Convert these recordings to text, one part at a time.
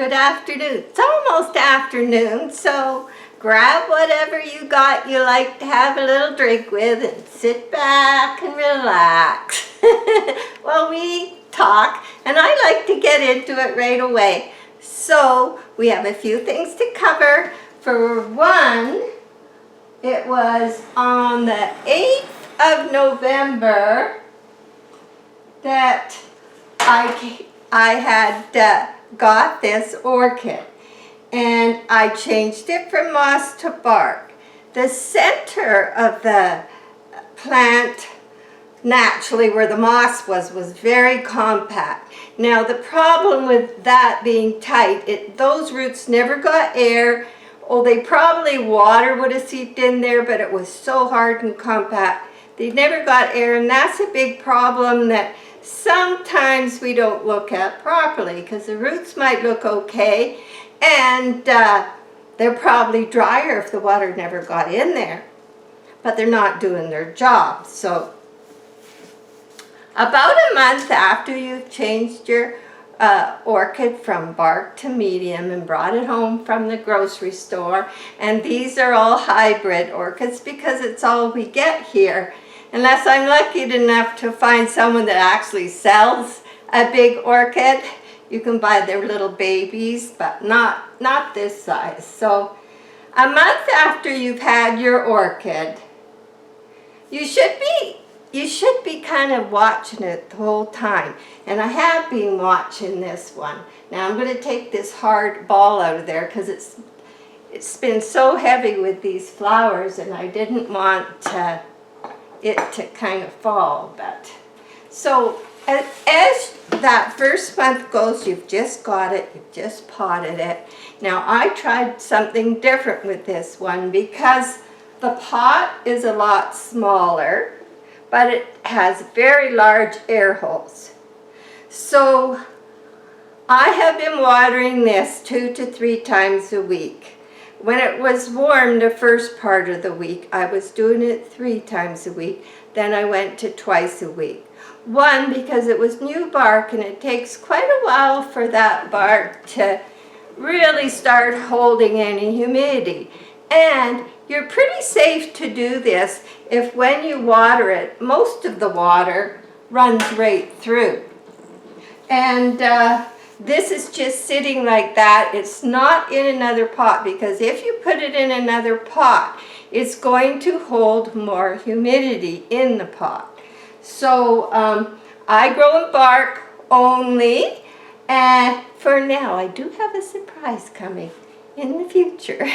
good afternoon. It's almost afternoon, so grab whatever you got you like to have a little drink with and sit back and relax while we talk. And I like to get into it right away. So we have a few things to cover. For one, it was on the 8th of November that I had got this orchid, and I changed it from moss to bark. The center of the plant, naturally where the moss was very compact. Now the problem with that being tight, those roots never got air. Oh, water would have seeped in there, but it was so hard and compact. They never got air, and that's a big problem that sometimes we don't look at properly, because the roots might look okay, and they're probably drier if the water never got in there, but they're not doing their job. So about a month after you've changed your orchid from bark to medium and brought it home from the grocery store, and these are all hybrid orchids because it's all we get here, unless I'm lucky enough to find someone that actually sells a big orchid. You can buy their little babies, but not this size. So a month after you've had your orchid, you should be kind of watching it the whole time. And I have been watching this one. Now I'm going to take this hard ball out of there because it's been so heavy with these flowers, and I didn't want it to kind of fall. But so as that first month goes, you've just got it, you've just potted it. Now I tried something different with this one because the pot is a lot smaller, but it has very large air holes. So I have been watering this 2 to 3 times a week. When it was warm the first part of the week, I was doing it 3 times a week. Then I went to twice a week. One, because it was new bark, and it takes quite a while for that bark to really start holding any humidity. And you're pretty safe to do this if when you water it, most of the water runs right through. And this is just sitting like that. It's not in another pot, because if you put it in another pot, it's going to hold more humidity in the pot. So I grow in bark only, and for now I do have a surprise coming in the future.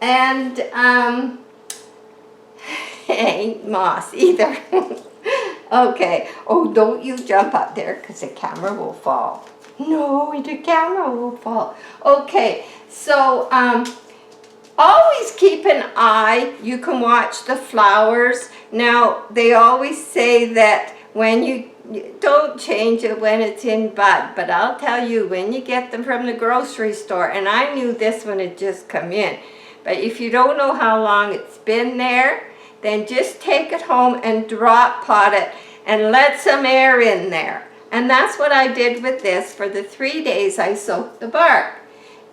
And ain't moss either. Okay. Oh, don't you jump up there, because the camera will fall. No, the camera will fall. Okay, so always keep an eye. You can watch the flowers. Now, they always say that when you don't change it when it's in bud, but I'll tell you, when you get them from the grocery store, and I knew this one had just come in, but if you don't know how long it's been there, then just take it home and drop pot it and let some air in there. And that's what I did with this. For the 3 days I soaked the bark.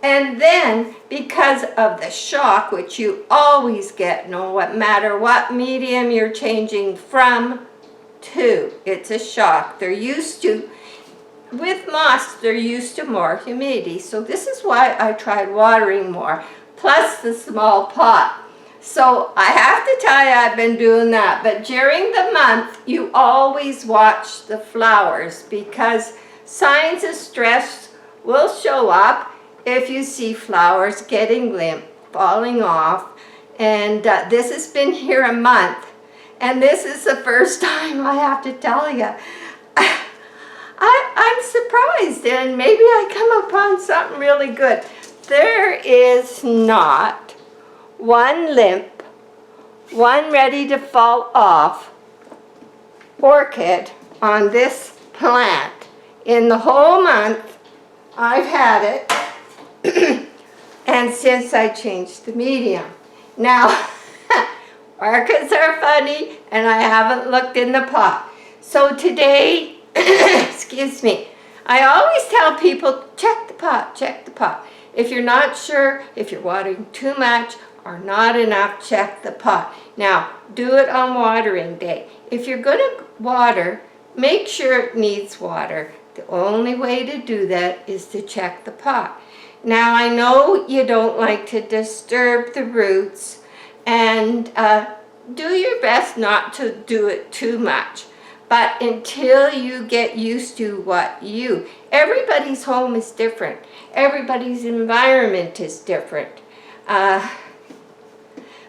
And then, because of the shock, which you always get, no matter what medium you're changing from to, it's a shock. They're used to, with moss, they're used to more humidity. So this is why I tried watering more, plus the small pot. So I have to tell you, I've been doing that. But during the month, you always watch the flowers, because signs of stress will show up if you see flowers getting limp, falling off. And this has been here a month. And this is the first time, I have to tell you, I'm surprised, and maybe I come upon something really good. There is not one limp, one ready to fall off orchid on this plant in the whole month I've had it, and since I changed the medium. Now, orchids are funny, and I haven't looked in the pot. So today, excuse me, I always tell people check the pot, check the pot. If you're not sure, if you're watering too much or not enough, check the pot. Now, do it on watering day. If you're going to water, make sure it needs water. The only way to do that is to check the pot. Now, I know you don't like to disturb the roots, and do your best not to do it too much. But until you get used to everybody's home is different. Everybody's environment is different.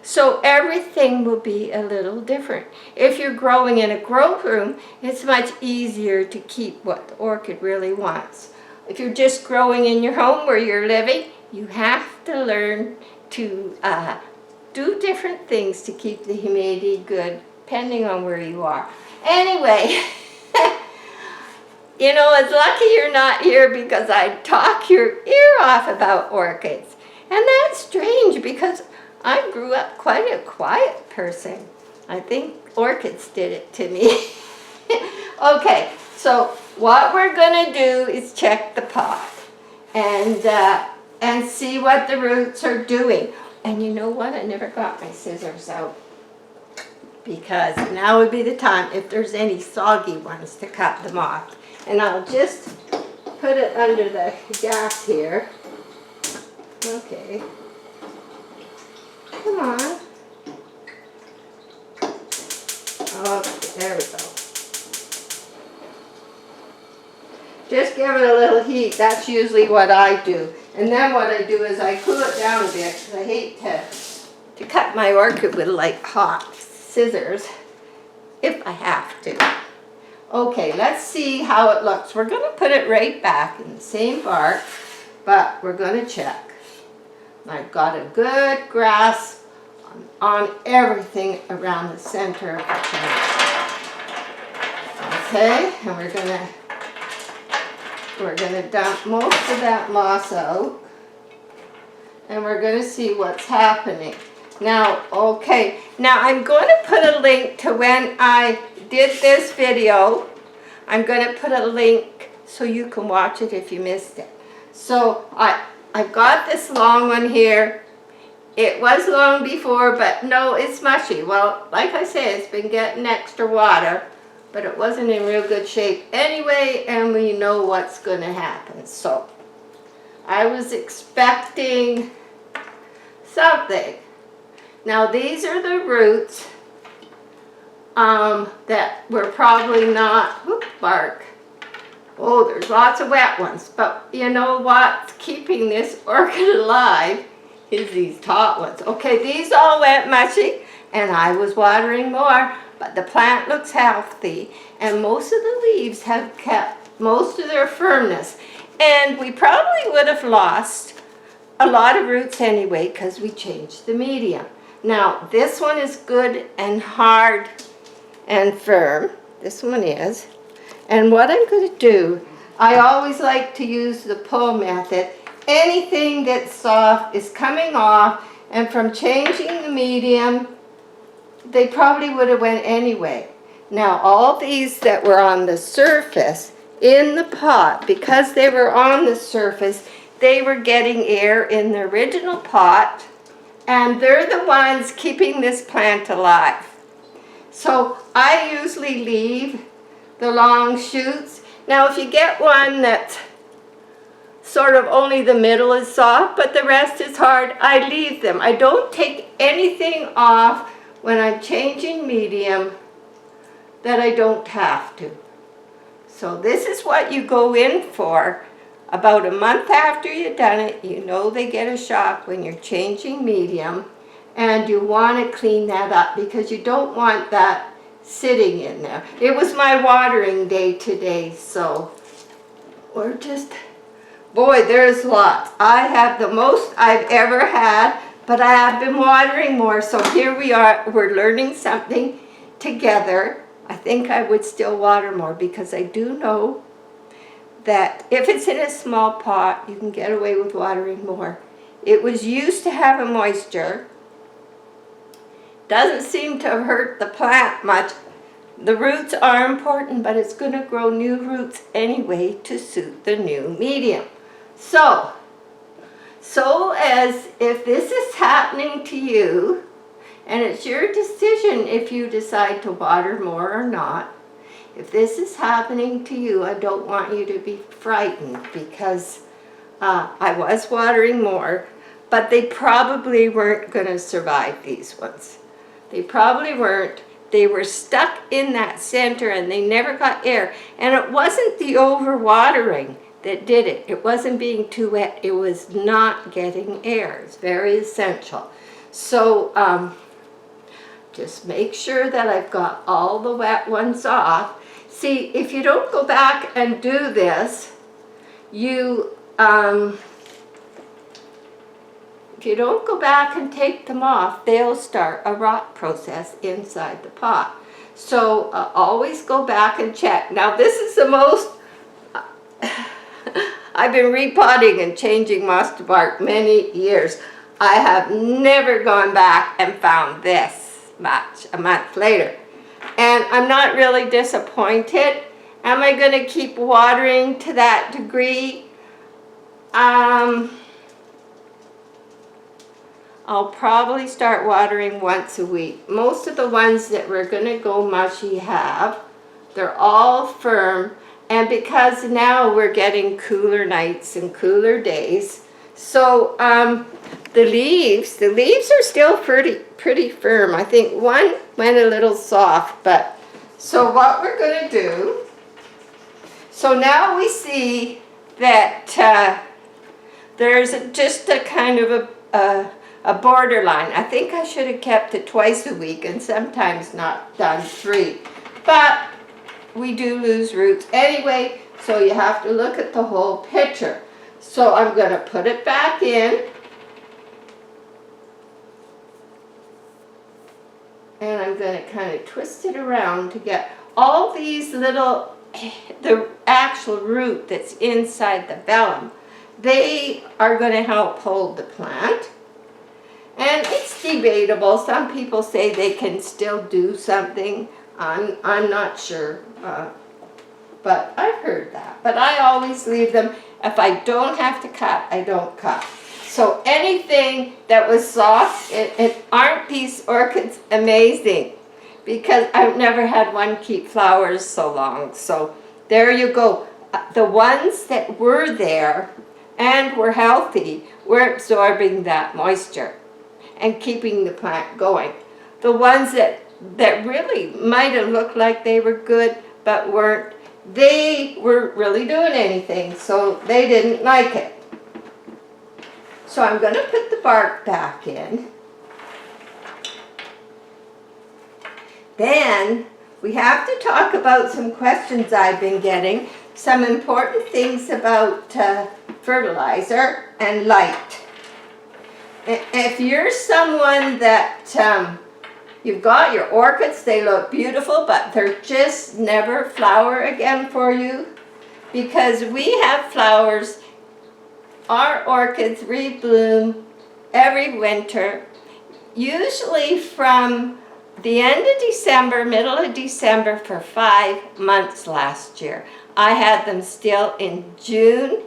So everything will be a little different. If you're growing in a grow room, it's much easier to keep what the orchid really wants. If you're just growing in your home where you're living, you have to learn to do different things to keep the humidity good, depending on where you are. Anyway, you know, it's lucky you're not here because I'd talk your ear off about orchids. And that's strange because I grew up quite a quiet person. I think orchids did it to me. Okay, so what we're going to do is check the pot and see what the roots are doing. And you know what? I never got my scissors out, because now would be the time if there's any soggy ones to cut them off. And I'll just put it under the gas here. Okay. Come on. Okay, there we go. Just give it a little heat. That's usually what I do. And then what I do is I cool it down a bit, because I hate to cut my orchid with like hot scissors if I have to. Okay, let's see how it looks. We're going to put it right back in the same bark, but we're going to check. I've got a good grasp on everything around the center of the plant. Okay, and we're gonna dump most of that moss out, and we're gonna see what's happening. Now, okay, now I'm going to put a link to when I did this video. I'm going to put a link so you can watch it if you missed it. So I've got this long one here. It was long before, but no, it's mushy. Well, like I said, it's been getting extra water, but it wasn't in real good shape anyway, and we know what's going to happen. So I was expecting something. Now these are the roots that were probably not, bark. Oh, there's lots of wet ones, but you know what's keeping this orchid alive is these top ones. Okay, these all went mushy, and I was watering more, but the plant looks healthy, and most of the leaves have kept most of their firmness. And we probably would have lost a lot of roots anyway because we changed the medium. Now, this one is good and hard and firm. This one is. And what I'm going to do, I always like to use the pull method. Anything that's soft is coming off, and from changing the medium, they probably would have went anyway. Now, all these that were on the surface in the pot, because they were on the surface, they were getting air in the original pot, and they're the ones keeping this plant alive. So I usually leave the long shoots. Now if you get one that's sort of only the middle is soft, but the rest is hard, I leave them. I don't take anything off when I'm changing medium that I don't have to. So this is what you go in for. About a month after you've done it, you know they get a shock when you're changing medium, and you want to clean that up because you don't want that sitting in there. It was my watering day today, so we're just, boy, there's lots. I have the most I've ever had, but I have been watering more, so here we are. We're learning something together. I think I would still water more because I do know that if it's in a small pot, you can get away with watering more. It was used to have a moisture. Doesn't seem to hurt the plant much. The roots are important, but it's going to grow new roots anyway to suit the new medium. So as if this is happening to you, and it's your decision if you decide to water more or not. If this is happening to you, I don't want you to be frightened, because I was watering more, but they probably weren't going to survive, these ones. They probably weren't. They were stuck in that center and they never got air. And it wasn't the overwatering that did it. It wasn't being too wet. It was not getting air. It's very essential. So just make sure that I've got all the wet ones off. See, if you don't go back and do this, if you don't go back and take them off, they'll start a rot process inside the pot. So always go back and check. Now this is the most, I've been repotting and changing moss to bark many years. I have never gone back and found this much a month later. And I'm not really disappointed. Am I going to keep watering to that degree? I'll probably start watering once a week. Most of the ones that we're going to go mushy they're all firm. And because now we're getting cooler nights and cooler days, so the leaves are still pretty firm. I think one went a little soft, but so what we're going to do, so now we see that there's just a kind of a borderline. I think I should have kept it twice a week and sometimes not done 3, but we do lose roots anyway, so you have to look at the whole picture. So I'm going to put it back in, and I'm going to kind of twist it around to get all these little, the actual root that's inside the vellum. They are going to help hold the plant. And it's debatable. Some people say they can still do something. I'm not sure, but I've heard that. But I always leave them. If I don't have to cut, I don't cut. So anything that was soft, aren't these orchids amazing? Because I've never had one keep flowers so long. So there you go. The ones that were there and were healthy were absorbing that moisture and keeping the plant going. The ones that really might have looked like they were good but weren't, they weren't really doing anything, so they didn't like it. So I'm going to put the bark back in. Then we have to talk about some questions I've been getting, some important things about fertilizer and light. If you're someone that you've got your orchids, they look beautiful, but they're just never flower again for you, because we have flowers. Our orchids rebloom every winter, usually from the end of December, middle of December, for 5 months last year. I had them still in June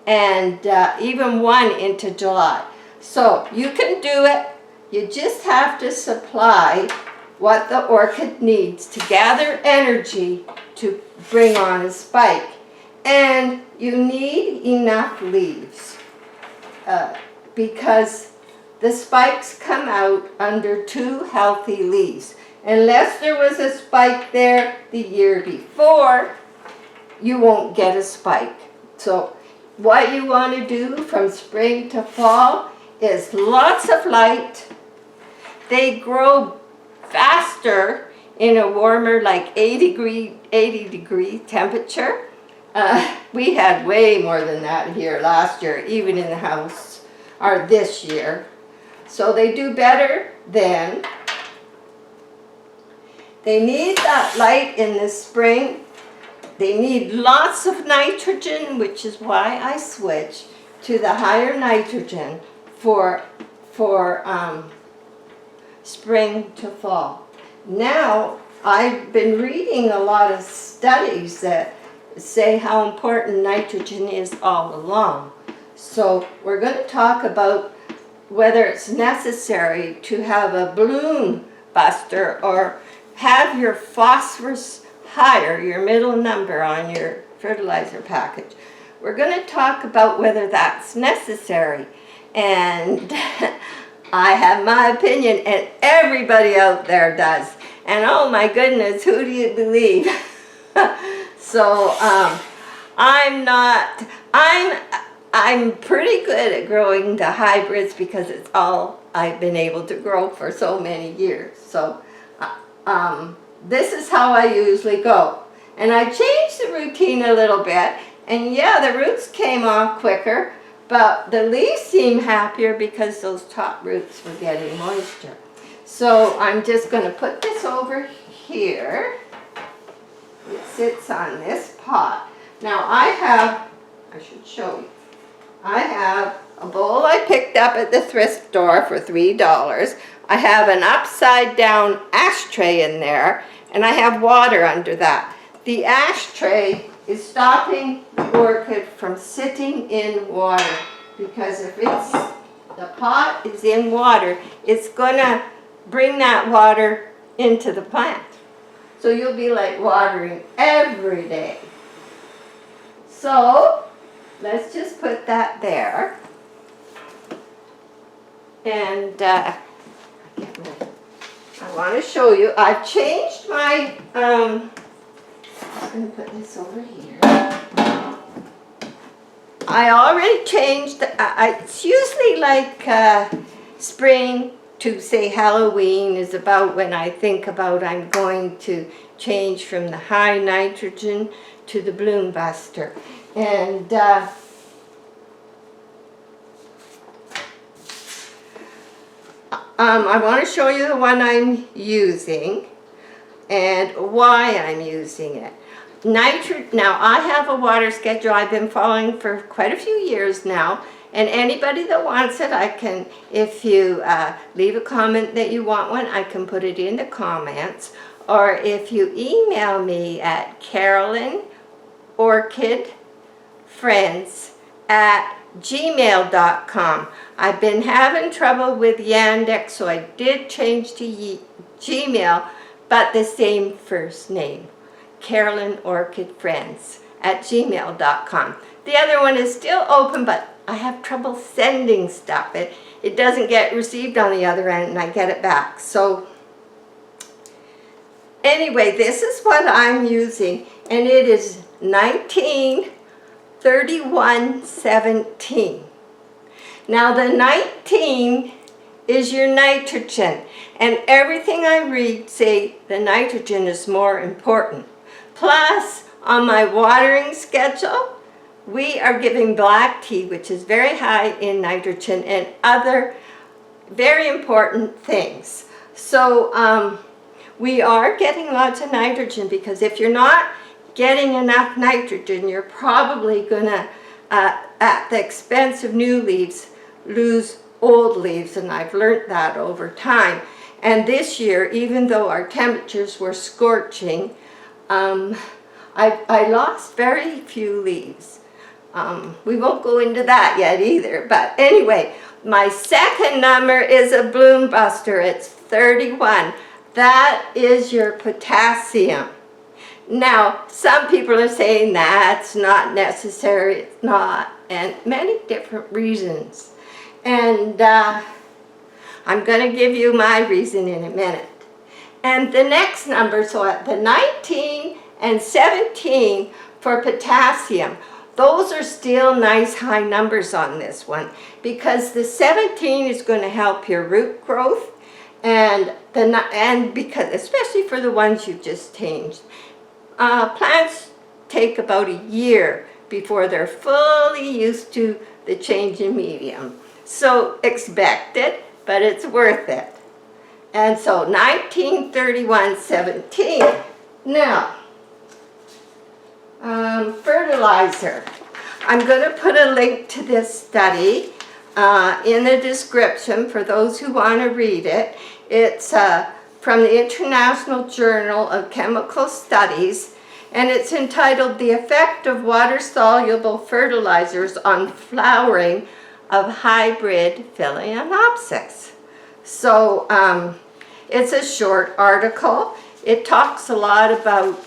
and even one into July. So you can do it. You just have to supply what the orchid needs to gather energy to bring on a spike. And you need enough leaves because the spikes come out under 2 healthy leaves. Unless there was a spike there the year before, you won't get a spike. So what you want to do from spring to fall is lots of light. They grow faster in a warmer, like 80 degree temperature. We had way more than that here last year, even in the house, or this year. So they do better then. They need that light in the spring. They need lots of nitrogen, which is why I switch to the higher nitrogen for spring to fall. Now, I've been reading a lot of studies that say how important nitrogen is all along. So we're going to talk about whether it's necessary to have a bloom buster or have your phosphorus higher, your middle number on your fertilizer package. We're going to talk about whether that's necessary. And I have my opinion, and everybody out there does. And oh my goodness, who do you believe? So I'm pretty good at growing the hybrids because it's all I've been able to grow for so many years. So this is how I usually go. And I changed the routine a little bit, and yeah, the roots came off quicker, but the leaves seem happier because those top roots were getting moisture. So I'm just going to put this over here. It sits on this pot. Now I should show you. I have a bowl I picked up at the thrift store for $3. I have an upside down ashtray in there, and I have water under that. The ashtray is stopping the orchid from sitting in water, because if the pot is in water, it's gonna bring that water into the plant. So you'll be like watering every day. So let's just put that there. And I want to show you, I've changed my, I'm going to put this over here. I already changed, it's usually like spring to say Halloween is about when I think about I'm going to change from the high nitrogen to the bloom buster. And I want to show you the one I'm using and why I'm using it. Now I have a water schedule I've been following for quite a few years now, and anybody that wants it, I can, if you leave a comment that you want one, I can put it in the comments. Or if you email me at carolynorchidfriends@gmail.com. I've been having trouble with Yandex, so I did change to Gmail, but the same first name, carolynorchidfriends@gmail.com. The other one is still open, but I have trouble sending stuff. It doesn't get received on the other end, and I get it back. So anyway, this is what I'm using, and it is 1931-17. Now the 19 is your nitrogen, and everything I read say the nitrogen is more important. Plus, on my watering schedule, we are giving black tea, which is very high in nitrogen, and other very important things. So we are getting lots of nitrogen, because if you're not getting enough nitrogen, you're probably gonna, at the expense of new leaves, lose old leaves, and I've learned that over time. And this year, even though our temperatures were scorching, I lost very few leaves. We won't go into that yet either, but anyway, my second number is a bloom buster. It's 31. That is your potassium. Now, some people are saying that's not necessary. It's not, and many different reasons. And I'm going to give you my reason in a minute. And the next number, so at the 19 and 17 for potassium, those are still nice high numbers on this one, because the 17 is going to help your root growth, and because especially for the ones you've just changed. Plants take about a year before they're fully used to the change in medium. So expect it, but it's worth it. And so 1931-17. Now, fertilizer. I'm going to put a link to this study in the description for those who want to read it. It's from the International Journal of Chemical Studies, and it's entitled The Effect of Water-Soluble Fertilizers on Flowering of Hybrid Phalaenopsis. So it's a short article. It talks a lot about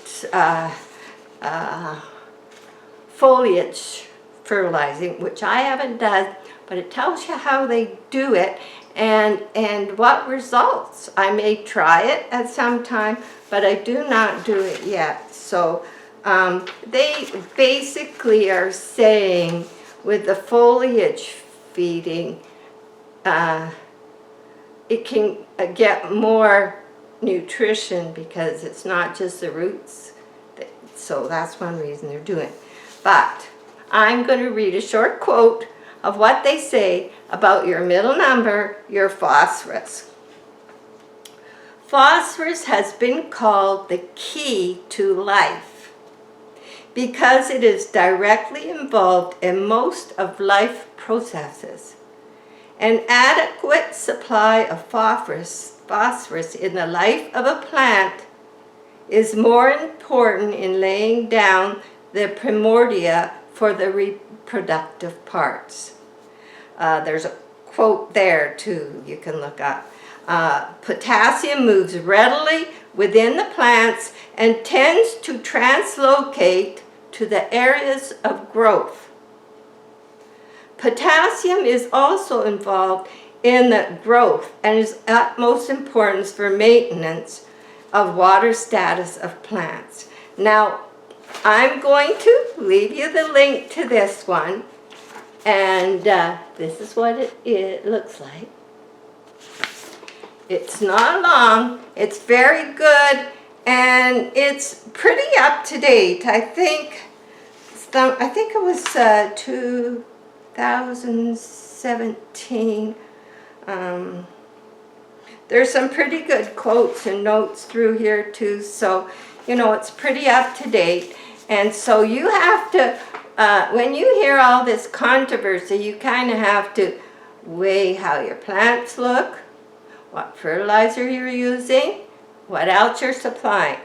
foliage fertilizing, which I haven't done, but it tells you how they do it and what results. I may try it at some time, but I do not do it yet. So they basically are saying with the foliage feeding, it can get more nutrition because it's not just the roots. So that's one reason they're doing it. But I'm going to read a short quote of what they say about your middle number, your phosphorus. Phosphorus has been called the key to life because it is directly involved in most of life processes. An adequate supply of phosphorus in the life of a plant is more important in laying down the primordia for the reproductive parts. There's a quote there too you can look up. Potassium moves readily within the plants and tends to translocate to the areas of growth. Potassium is also involved in the growth and is utmost importance for maintenance of water status of plants. Now, I'm going to leave you the link to this one, and this is what it looks like. It's not long, it's very good, and it's pretty up to date. I think it was 2017. There's some pretty good quotes and notes through here too, so you know it's pretty up to date. And so you have to, when you hear all this controversy, you kind of have to weigh how your plants look, what fertilizer you're using, what else you're supplying.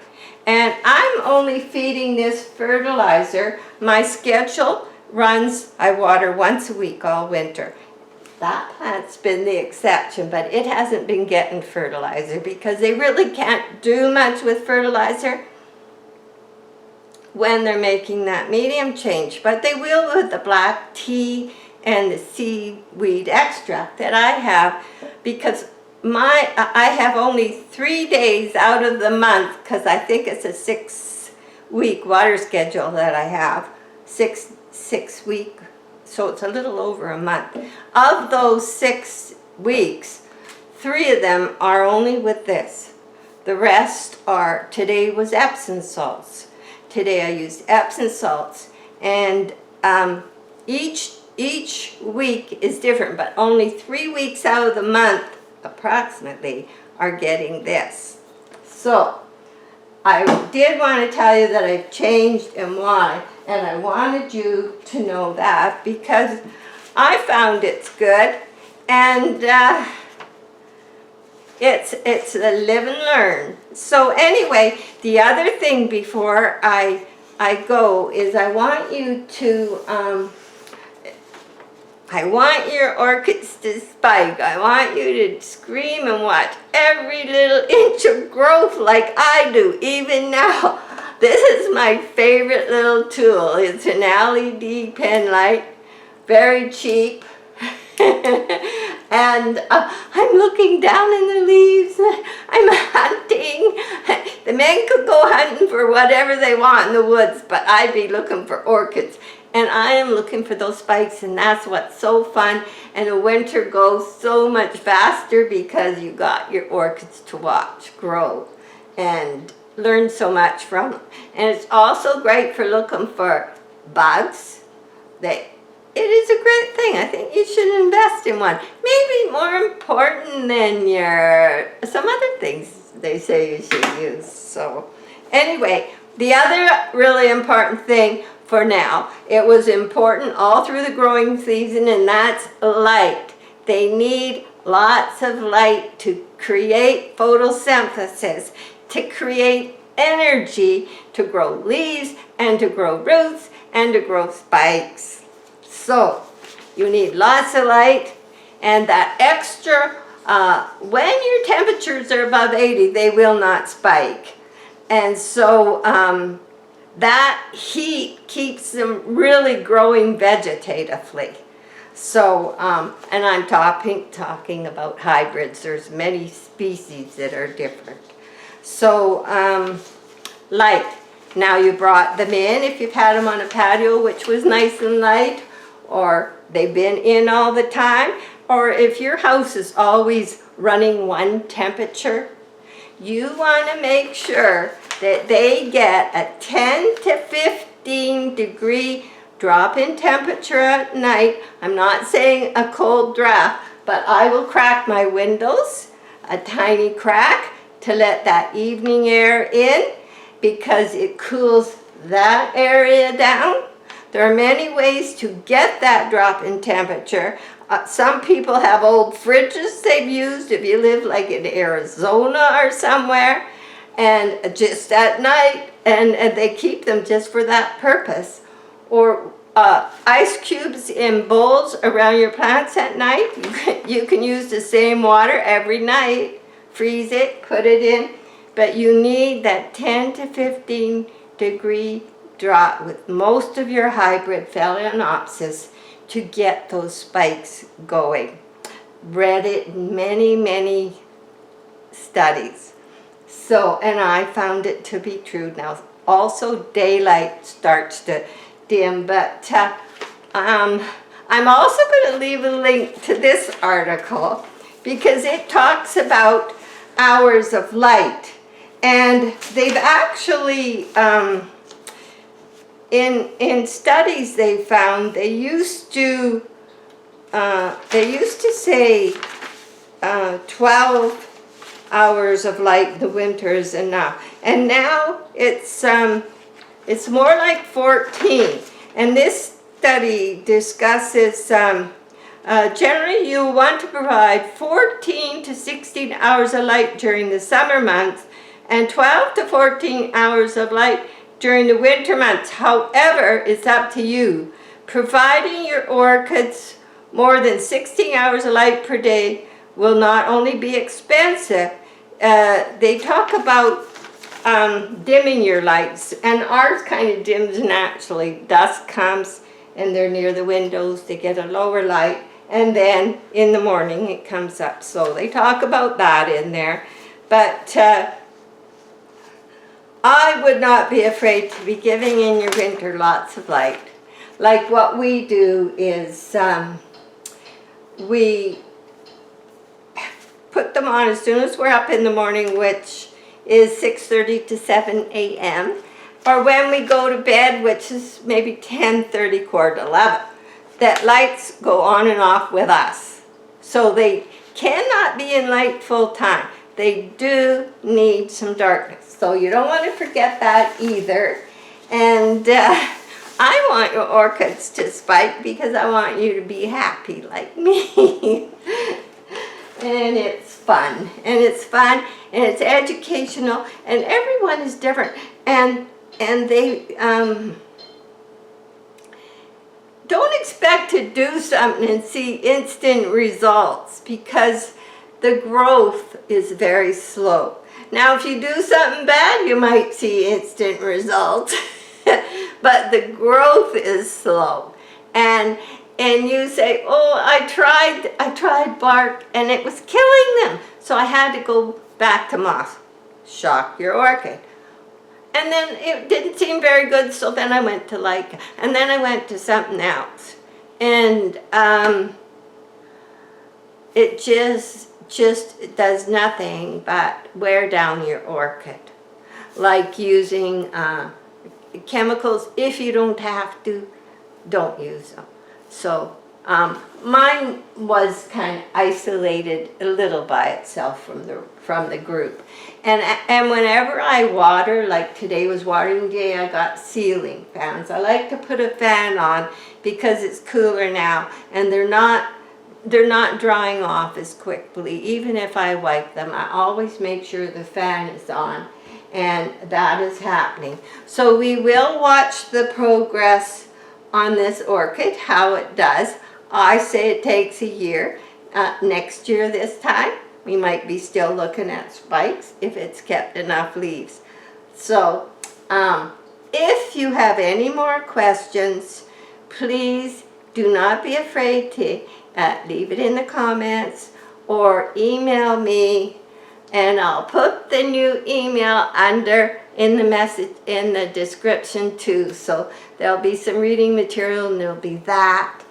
And I'm only feeding this fertilizer. My schedule runs, I water once a week all winter. That plant's been the exception, but it hasn't been getting fertilizer because they really can't do much with fertilizer when they're making that medium change. But they will with the black tea and the seaweed extract that I have, because I have only 3 days out of the month, because I think it's a 6-week water schedule that I have, six week. So it's a little over a month. Of those 6 weeks, 3 of them are only with this. The rest are, today was Epsom salts. Today I used Epsom salts. And each week is different, but only 3 weeks out of the month, approximately, are getting this. So I did want to tell you that I've changed and why. And I wanted you to know that because I found it's good, and it's a live and learn. So anyway, the other thing before I go is I want you to, I want your orchids to spike. I want you to scream and watch every little inch of growth like I do, even now. This is my favorite little tool. It's an LED pen light, very cheap. And I'm looking down in the leaves. I'm hunting. The men could go hunting for whatever they want in the woods, but I'd be looking for orchids. And I am looking for those spikes, and that's what's so fun. And the winter goes so much faster because you got your orchids to watch grow and learn so much from them. And it's also great for looking for bugs. It is a great thing. I think you should invest in one. Maybe more important than some other things they say you should use. So anyway, the other really important thing for now, it was important all through the growing season, and that's light. They need lots of light to create photosynthesis, to create energy to grow leaves and to grow roots and to grow spikes. So you need lots of light, and that extra, when your temperatures are above 80, they will not spike. And so that heat keeps them really growing vegetatively. So, and I'm talking about hybrids. There's many species that are different. So, light. Now you brought them in if you've had them on a patio, which was nice and light, or they've been in all the time, or if your house is always running one temperature, you want to make sure that they get a 10 to 15 degree drop in temperature at night. I'm not saying a cold draft, but I will crack my windows, a tiny crack, to let that evening air in, because it cools that area down. There are many ways to get that drop in temperature. Some people have old fridges they've used if you live like in Arizona or somewhere, and just at night, and they keep them just for that purpose. Or ice cubes in bowls around your plants at night. You can use the same water every night, freeze it, put it in, but you need that 10 to 15 degree drop with most of your hybrid Phalaenopsis to get those spikes going. Read it in many studies. So, and I found it to be true. Now, also daylight starts to dim, but I'm also going to leave a link to this article because it talks about hours of light, and they've actually in studies they found they used to say 12 hours of light in the winter is enough, and now it's more like 14. And this study discusses generally you want to provide 14 to 16 hours of light during the summer months and 12 to 14 hours of light during the winter months. However, it's up to you. Providing your orchids more than 16 hours of light per day will not only be expensive, they talk about dimming your lights, and ours kind of dims naturally. Dusk comes and they're near the windows, they get a lower light, and then in the morning it comes up. So they talk about that in there. But I would not be afraid to be giving in your winter lots of light. Like what we do is we put them on as soon as we're up in the morning, which is 6:30 to 7 a.m. or when we go to bed, which is maybe 10:30, 11. That lights go on and off with us. So they cannot be in light full time. They do need some darkness. So you don't want to forget that either. And I want your orchids to spike because I want you to be happy like me. And it's fun, and it's educational, and everyone is different, and they don't expect to do something and see instant results because the growth is very slow. Now, if you do something bad, you might see instant results, but the growth is slow, and you say, oh, I tried bark and it was killing them, so I had to go back to moss. Shock your orchid. And then it didn't seem very good, so then I went to lichen, and then I went to something else. And it just does nothing but wear down your orchid. Like using chemicals, if you don't have to, don't use them. So mine was kind of isolated a little by itself from the group, and whenever I water, like today was watering day, I got ceiling fans. I like to put a fan on because it's cooler now, and they're not drying off as quickly. Even if I wipe them, I always make sure the fan is on, and that is happening. So we will watch the progress on this orchid, how it does. I say it takes a year. Next year this time, we might be still looking at spikes if it's kept enough leaves. So if you have any more questions, please do not be afraid to leave it in the comments or email me, and I'll put the new email under in the message in the description too. So there'll be some reading material and there'll be that.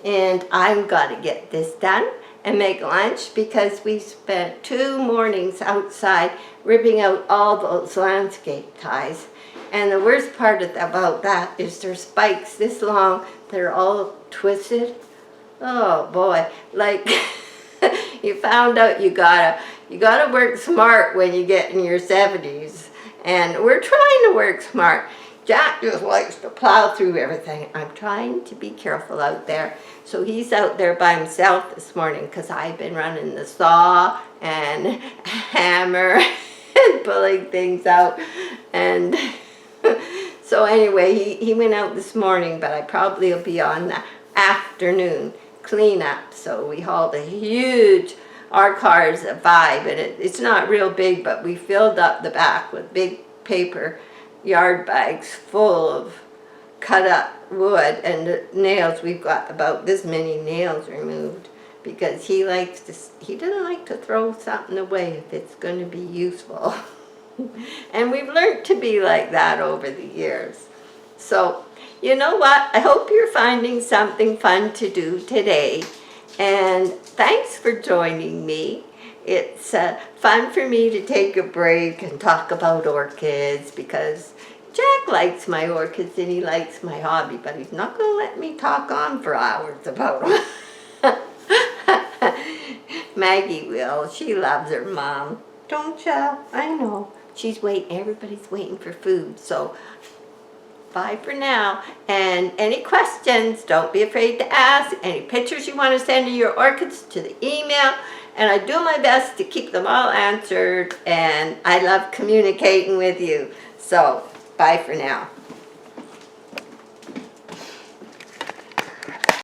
And I'm gonna get this done and make lunch because we spent 2 mornings outside ripping out all those landscape ties. And the worst part about that is their spikes this long, they're all twisted. Oh boy, like you found out you gotta work smart when you get in your 70s. And we're trying to work smart. Jack just likes to plow through everything. I'm trying to be careful out there. So he's out there by himself this morning because I've been running the saw and hammer and pulling things out. And so anyway, he went out this morning, but I probably will be on the afternoon cleanup. So we hauled a huge, our car is a 5 and it's not real big, but we filled up the back with big paper yard bags full of cut up wood and the nails. We've got about this many nails removed because he doesn't like to throw something away if it's going to be useful. And we've learned to be like that over the years. So you know what, I hope you're finding something fun to do today, and thanks for joining me. It's fun for me to take a break and talk about orchids because Jack likes my orchids and he likes my hobby, but he's not going to let me talk on for hours about them. Maggie will. She loves her mom. Don't ya? I know. Everybody's waiting for food, so bye for now. And any questions, don't be afraid to ask. Any pictures you want to send to your orchids, to the email. And I do my best to keep them all answered. And I love communicating with you. So, bye for now.